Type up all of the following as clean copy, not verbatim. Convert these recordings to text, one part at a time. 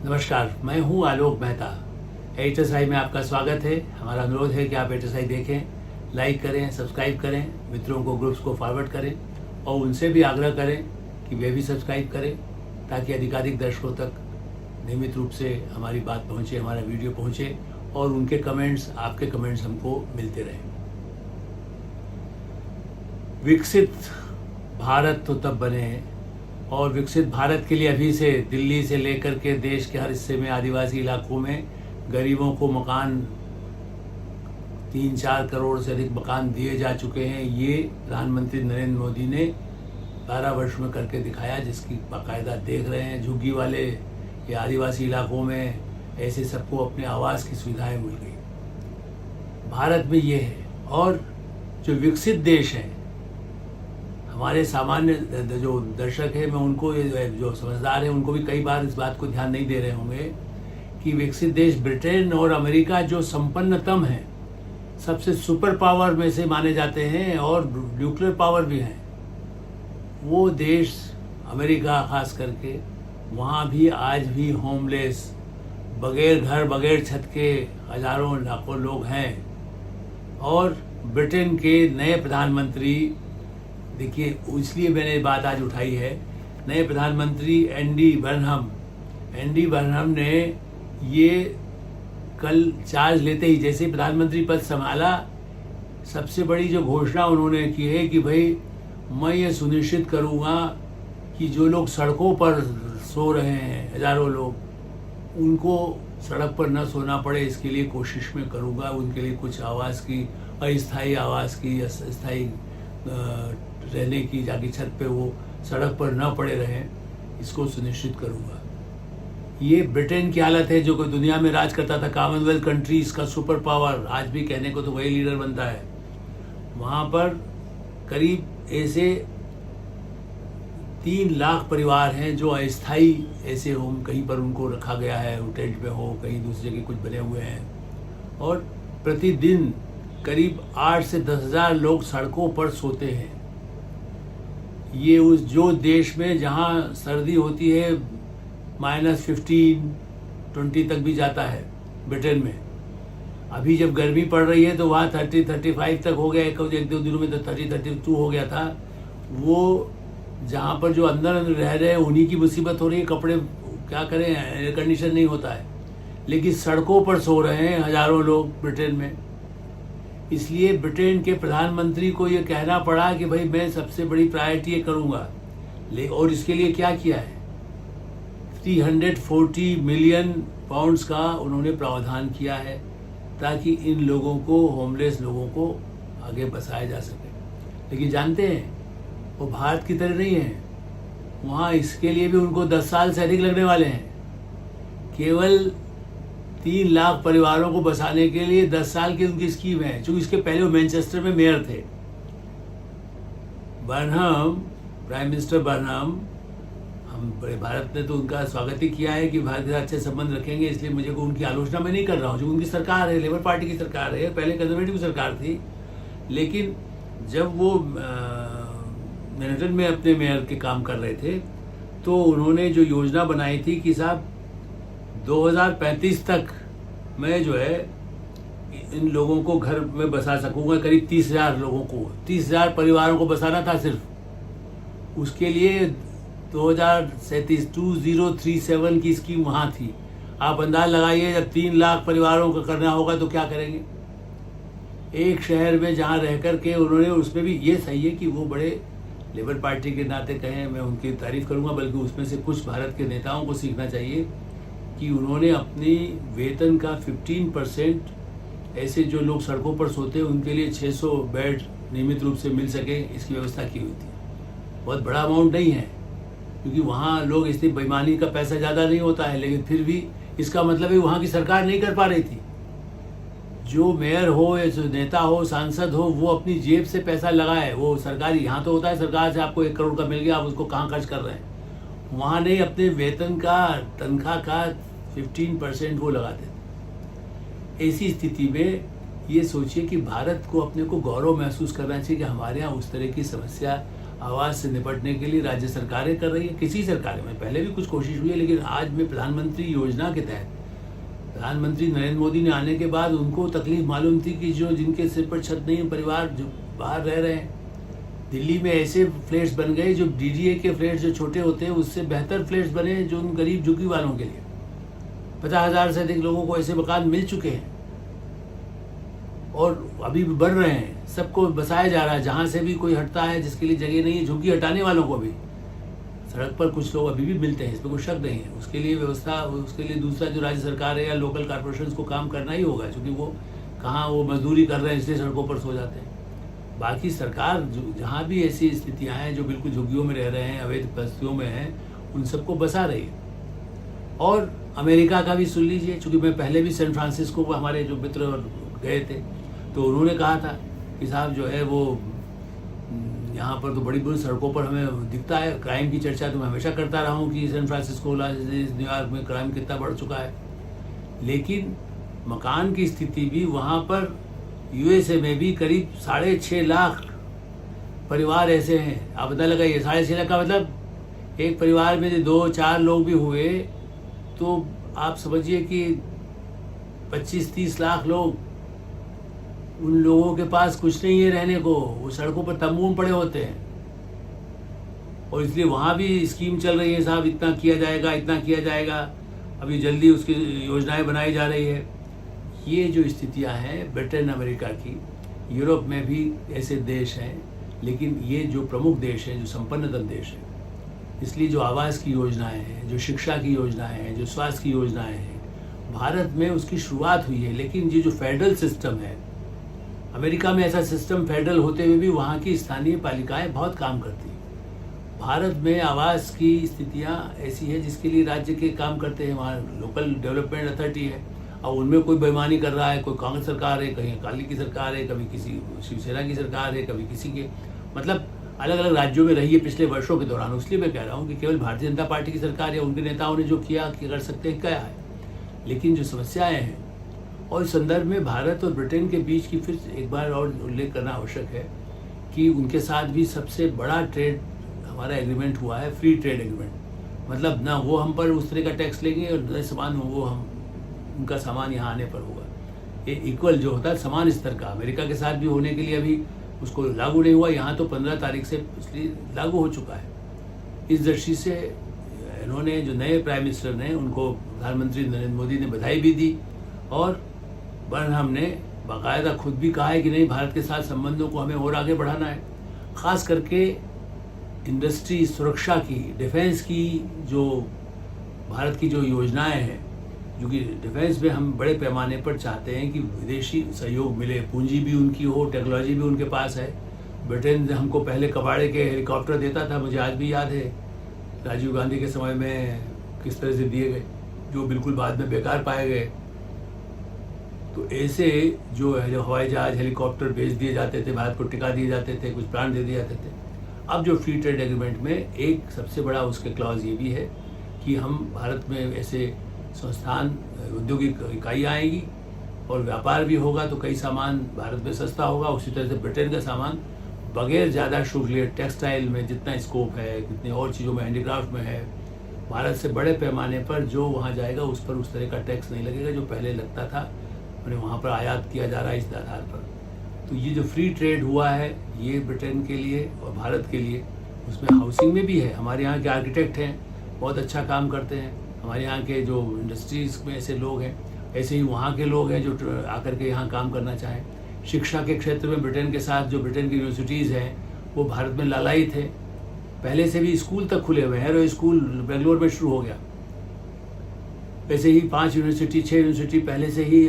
नमस्कार, मैं हूं आलोक मेहता। एएचएसआई में आपका स्वागत है। हमारा अनुरोध है कि आप एएचएसआई देखें, लाइक करें, सब्सक्राइब करें, मित्रों को, ग्रुप्स को फॉरवर्ड करें और उनसे भी आग्रह करें कि वे भी सब्सक्राइब करें ताकि अधिकाधिक दर्शकों तक नियमित रूप से हमारी बात पहुंचे, हमारा वीडियो पहुंचे और उनके कमेंट्स, आपके कमेंट्स हमको मिलते रहें। विकसित भारत तो तब बने और विकसित भारत के लिए अभी से दिल्ली से लेकर के देश के हर हिस्से में, आदिवासी इलाकों में गरीबों को मकान 3-4 करोड़ से अधिक मकान दिए जा चुके हैं। ये प्रधानमंत्री नरेंद्र मोदी ने 12 वर्ष में करके दिखाया, जिसकी बाकायदा देख रहे हैं। झुग्गी वाले या आदिवासी इलाकों में ऐसे सबको अपने आवास की सुविधाएं मिल गई। भारत में ये है। और जो विकसित देश हैं, हमारे सामान्य जो दर्शक हैं, मैं उनको, जो समझदार हैं, उनको भी कई बार इस बात को ध्यान नहीं दे रहे होंगे कि विकसित देश ब्रिटेन और अमेरिका जो संपन्नतम हैं, सबसे सुपर पावर में से माने जाते हैं और न्यूक्लियर पावर भी हैं, वो देश अमेरिका खास करके, वहाँ भी आज भी होमलेस, बगैर घर बगैर छत के हजारों लाखों लोग हैं। और ब्रिटेन के नए प्रधानमंत्री, देखिए इसलिए मैंने बात आज उठाई है, नए प्रधानमंत्री एंडी बर्नहम ने ये कल चार्ज लेते ही, जैसे प्रधानमंत्री पद संभाला, सबसे बड़ी जो घोषणा उन्होंने की है कि भाई मैं ये सुनिश्चित करूँगा कि जो लोग सड़कों पर सो रहे हैं, हजारों लोग, उनको सड़क पर न सोना पड़े, इसके लिए कोशिश में करूँगा। उनके लिए कुछ आवास की, अस्थायी आवास की, अस्थायी रहने की, जाके छत पे वो सड़क पर न पड़े रहें, इसको सुनिश्चित करूँगा। ये ब्रिटेन की हालत है, जो कोई दुनिया में राज करता था, कॉमनवेल्थ कंट्रीज का सुपर पावर, आज भी कहने को तो वही लीडर बनता है। वहाँ पर करीब ऐसे 3 लाख परिवार हैं जो अस्थायी ऐसे होम, कहीं पर उनको रखा गया है, टेंट में हो, कहीं दूसरी जगह कुछ बने हुए हैं। और प्रतिदिन करीब 8 से 10 हज़ार लोग सड़कों पर सोते हैं। ये उस जो देश में जहाँ सर्दी होती है -15-20 तक भी जाता है, ब्रिटेन में अभी जब गर्मी पड़ रही है तो वहाँ 30-35 तक हो गया। एक दो दिनों में तो 30-32 हो गया था। वो जहाँ पर जो अंदर रह रहे हैं उन्हीं की मुसीबत हो रही है। कपड़े क्या करें, एयर कंडीशन नहीं होता है, लेकिन सड़कों पर सो रहे हैं हजारों लोग ब्रिटेन में। इसलिए ब्रिटेन के प्रधानमंत्री को ये कहना पड़ा कि भाई मैं सबसे बड़ी प्रायोरिटी ये करूँगा। और इसके लिए क्या किया है, 340 मिलियन पाउंड्स का उन्होंने प्रावधान किया है ताकि इन लोगों को, होमलेस लोगों को आगे बसाया जा सके। लेकिन जानते हैं, वो भारत की तरह नहीं है। वहाँ इसके लिए भी उनको 10 साल से अधिक लगने वाले हैं। केवल 3 लाख परिवारों को बसाने के लिए 10 साल की उनकी स्कीम है। चूँकि इसके पहले वो मैनचेस्टर में मेयर थे। प्राइम मिनिस्टर बर्नहम, हम बड़े भारत ने तो उनका स्वागत ही किया है कि भारत के साथ अच्छे संबंध रखेंगे, इसलिए मुझे को उनकी आलोचना मैं नहीं कर रहा हूँ। जो उनकी सरकार है, लेबर पार्टी की सरकार है, पहले कंजर्वेटिव सरकार थी। लेकिन जब वो मैनहट्टन में अपने मेयर के काम कर रहे थे, तो उन्होंने जो योजना बनाई थी कि साहब 2035 तक मैं जो है इन लोगों को घर में बसा सकूंगा। करीब 30,000 लोगों को, 30,000 परिवारों को बसाना था सिर्फ। उसके लिए 2037 की स्कीम वहाँ थी। आप अंदाज लगाइए, जब 3 लाख परिवारों का करना होगा तो क्या करेंगे। एक शहर में जहाँ रह कर के उन्होंने, उसमें भी ये सही है कि वो बड़े लेबर पार्टी के नाते कहें, मैं उनकी तारीफ करूँगा, बल्कि उसमें से कुछ भारत के नेताओं को सीखना चाहिए कि उन्होंने अपनी वेतन का 15% ऐसे जो लोग सड़कों पर सोते हैं उनके लिए 600 बेड नियमित रूप से मिल सके, इसकी व्यवस्था की हुई थी। बहुत बड़ा अमाउंट नहीं है, क्योंकि वहाँ लोग, इसलिए बेईमानी का पैसा ज़्यादा नहीं होता है, लेकिन फिर भी इसका मतलब है वहाँ की सरकार नहीं कर पा रही थी। जो मेयर हो या जो नेता हो, सांसद हो, वो अपनी जेब से पैसा लगाए। वो सरकारी, यहाँ तो होता है सरकार से आपको 1 करोड़ का मिल गया, आप उसको कहाँ खर्च कर रहे हैं। वहाँ नहीं, अपने वेतन का, तनख्वाह का 15% वो लगाते थे। ऐसी स्थिति में ये सोचिए कि भारत को अपने को गौरव महसूस करना चाहिए कि हमारे यहाँ उस तरह की समस्या आवास से निपटने के लिए राज्य सरकारें कर रही है। किसी सरकार में पहले भी कुछ कोशिश हुई है, लेकिन आज में प्रधानमंत्री योजना के तहत प्रधानमंत्री नरेंद्र मोदी ने आने के बाद उनको तकलीफ मालूम थी कि जो जिनके सिर पर छत नहीं है, परिवार जो बाहर रह रहे हैं, दिल्ली में ऐसे फ्लैट्स बन गए जो डीडीए के फ्लैट्स जो छोटे होते हैं उससे बेहतर फ्लैट्स बने जो उन गरीब झुग्गी वालों के लिए। 50,000 से अधिक लोगों को ऐसे मकान मिल चुके हैं और अभी भी बढ़ रहे हैं। सबको बसाया जा रहा है, जहाँ से भी कोई हटता है जिसके लिए जगह नहीं है, झुग्गी हटाने वालों को भी सड़क पर कुछ लोग अभी भी मिलते हैं, इस पर कोई शक नहीं है। उसके लिए व्यवस्था, उसके लिए दूसरा जो राज्य सरकार है या लोकल कॉर्पोरेशन को काम करना ही होगा, क्योंकि वो कहाँ वो मजदूरी कर रहे हैं इसलिए सड़कों पर सो जाते हैं। बाकी सरकार जहाँ भी ऐसी स्थितियाँ हैं जो बिल्कुल झुग्गियों में रह रहे हैं, अवैध बस्तियों में हैं, उन सबको बसा रही है। और अमेरिका का भी सुन लीजिए, चूँकि मैं पहले भी सैन फ्रांसिस्को को हमारे जो मित्र गए थे तो उन्होंने कहा था कि साहब जो है वो यहाँ पर तो बड़ी बुरी सड़कों पर हमें दिखता है। क्राइम की चर्चा तो मैं हमेशा करता रहा हूँ कि सैन फ्रांसिस्को, न्यूयॉर्क में क्राइम कितना बढ़ चुका है, लेकिन मकान की स्थिति भी वहाँ पर यूएसए में भी करीब 6.5 लाख परिवार ऐसे हैं। आप पता लगाइए, 6.5 लाख का मतलब एक परिवार में 2-4 लोग भी हुए तो आप समझिए कि 25-30 लाख लोग, उन लोगों के पास कुछ नहीं है रहने को, वो सड़कों पर तंबू में पड़े होते हैं। और इसलिए वहाँ भी स्कीम चल रही है, साहब इतना किया जाएगा, इतना किया जाएगा, अभी जल्दी उसकी योजनाएं बनाई जा रही है। ये जो स्थितियाँ हैं ब्रिटेन, अमेरिका की, यूरोप में भी ऐसे देश हैं, लेकिन ये जो प्रमुख देश हैं, जो संपन्नतम देश हैं, इसलिए जो आवास की योजनाएं हैं, जो शिक्षा की योजनाएं हैं, जो स्वास्थ्य की योजनाएं हैं, भारत में उसकी शुरुआत हुई है। लेकिन ये जो फेडरल सिस्टम है, अमेरिका में ऐसा सिस्टम फेडरल होते हुए भी वहाँ की स्थानीय पालिकाएं बहुत काम करती हैं। भारत में आवास की स्थितियाँ ऐसी है जिसके लिए राज्य के काम करते हैं, वहाँ लोकल डेवलपमेंट अथॉरिटी है, और उनमें कोई बेईमानी कर रहा है, कोई कांग्रेस सरकार है, कहीं अकाली की सरकार है, कभी किसी शिवसेना की सरकार है, कभी किसी के, मतलब अलग अलग राज्यों में रही है पिछले वर्षों के दौरान। इसलिए मैं कह रहा हूँ कि केवल भारतीय जनता पार्टी की सरकार या उनके नेताओं ने जो किया कि कर सकते हैं क्या है, लेकिन जो समस्याएं हैं, और इस संदर्भ में भारत और ब्रिटेन के बीच की फिर एक बार और उल्लेख करना आवश्यक है कि उनके साथ भी सबसे बड़ा ट्रेड हमारा एग्रीमेंट हुआ है, फ्री ट्रेड एग्रीमेंट। मतलब ना वो हम पर उस तरह का टैक्स लेंगे और न सामान वो हम उनका सामान यहाँ आने पर होगा। ये इक्वल जो होता है समान स्तर का, अमेरिका के साथ भी होने के लिए अभी उसको लागू नहीं हुआ, यहाँ तो 15 तारीख से इसलिए लागू हो चुका है। इस दृष्टि से इन्होंने जो नए प्राइम मिनिस्टर ने, उनको प्रधानमंत्री नरेंद्र मोदी ने बधाई भी दी, और बर्नहम ने बाकायदा खुद भी कहा है कि नहीं, भारत के साथ संबंधों को हमें और आगे बढ़ाना है। ख़ास करके इंडस्ट्री, सुरक्षा की, डिफेंस की, जो भारत की जो योजनाएं हैं, जो कि डिफेंस में हम बड़े पैमाने पर चाहते हैं कि विदेशी सहयोग मिले, पूंजी भी उनकी हो, टेक्नोलॉजी भी उनके पास है। ब्रिटेन हमको पहले कबाड़े के हेलीकॉप्टर देता था, मुझे आज भी याद है राजीव गांधी के समय में किस तरह से दिए गए, जो बिल्कुल बाद में बेकार पाए गए। तो ऐसे जो हवाई जहाज, हेलीकॉप्टर भेज दिए जाते थे, भारत को टिका दिए जाते थे, कुछ प्लान दे दिए जाते थे। अब जो फ्री ट्रेड एग्रीमेंट में एक सबसे बड़ा उसके क्लॉज ये भी है कि हम भारत में ऐसे संस्थान, औद्योगिक इकाइयाँ आएगी और व्यापार भी होगा, तो कई सामान भारत में सस्ता होगा। उसी तरह से ब्रिटेन का सामान बगैर ज़्यादा शुल्क लिए, टेक्सटाइल में जितना स्कोप है, कितनी और चीज़ों में, हैंडीक्राफ्ट में है, भारत से बड़े पैमाने पर जो वहाँ जाएगा उस पर उस तरह का टैक्स नहीं लगेगा जो पहले लगता था, उन्हें वहाँ पर आयात किया जा रहा है इस आधार पर। तो ये जो फ्री ट्रेड हुआ है, ये ब्रिटेन के लिए और भारत के लिए, उसमें हाउसिंग में भी है। हमारे यहाँ के आर्किटेक्ट हैं, बहुत अच्छा काम करते हैं। हमारे यहाँ के जो इंडस्ट्रीज़ में ऐसे लोग हैं, ऐसे ही वहाँ के लोग हैं जो आकर के यहाँ काम करना चाहें। शिक्षा के क्षेत्र में ब्रिटेन के साथ जो ब्रिटेन की यूनिवर्सिटीज़ हैं वो भारत में लालाई थे, पहले से भी स्कूल तक खुले हुए हैं। एरो स्कूल बेंगलोर में शुरू हो गया, वैसे ही 5 यूनिवर्सिटी, 6 यूनिवर्सिटी पहले से ही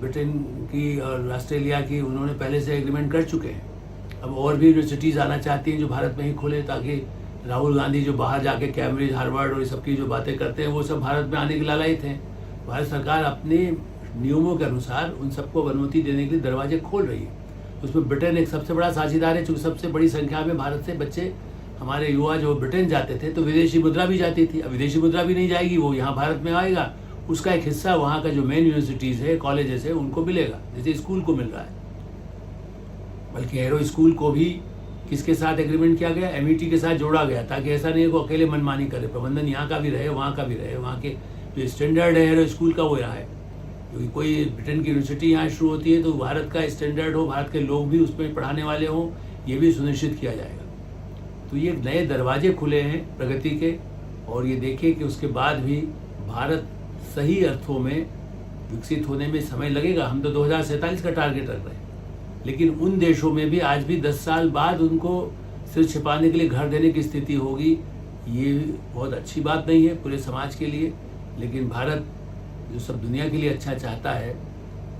ब्रिटेन की और ऑस्ट्रेलिया की उन्होंने पहले से एग्रीमेंट कर चुके हैं। अब और भी यूनिवर्सिटीज़ आना चाहती हैं जो भारत में ही खोले, ताकि राहुल गांधी जो बाहर जाके कैम्ब्रिज, हार्वर्ड और ये सब की जो बातें करते हैं वो सब भारत में आने के लालाई थे। भारत सरकार अपने नियमों के अनुसार उन सबको अनुमति देने के लिए दरवाजे खोल रही है। उसमें ब्रिटेन एक सबसे बड़ा साझेदार है, चूँकि सबसे बड़ी संख्या में भारत से बच्चे, हमारे युवा जो ब्रिटेन जाते थे तो विदेशी मुद्रा भी जाती थी। अब विदेशी मुद्रा भी नहीं जाएगी, वो यहाँ भारत में आएगा, उसका एक हिस्सा वहाँ का जो मेन यूनिवर्सिटीज़ है, कॉलेजेस है, उनको मिलेगा, जैसे स्कूल को मिल रहा है। बल्कि एरो स्कूल को भी किसके साथ एग्रीमेंट किया गया? एमईटी के साथ जोड़ा गया, ताकि ऐसा नहीं है कि अकेले मनमानी करे, प्रबंधन यहाँ का भी रहे, वहाँ का भी रहे, वहाँ के जो स्टैंडर्ड है स्कूल का वो यहाँ है। क्योंकि कोई ब्रिटेन की यूनिवर्सिटी यहाँ शुरू होती है तो भारत का स्टैंडर्ड हो, भारत के लोग भी उसमें पढ़ाने वाले हों, ये भी सुनिश्चित किया जाएगा। तो ये नए दरवाजे खुले हैं प्रगति के, और ये देखिए कि उसके बाद भी भारत सही अर्थों में विकसित होने में समय लगेगा। हम तो 2047 का टारगेट रख रहे हैं, लेकिन उन देशों में भी आज भी 10 साल बाद उनको सिर छिपाने के लिए घर देने की स्थिति होगी। ये बहुत अच्छी बात नहीं है पूरे समाज के लिए, लेकिन भारत जो सब दुनिया के लिए अच्छा चाहता है,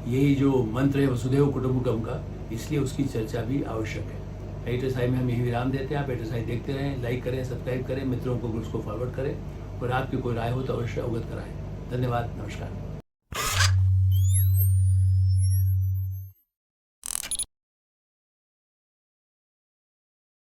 यही जो मंत्र है वसुधैव कुटुंबकम का, इसलिए उसकी चर्चा भी आवश्यक है। एडिटर्स आई में हम यही विराम देते हैं। आप एडिटर्स आई देखते रहें, लाइक करें, सब्सक्राइब करें, मित्रों को ग्रुप्स को फॉरवर्ड करें, और आपकी कोई राय हो तो अवश्य अवगत कराएं। धन्यवाद, नमस्कार।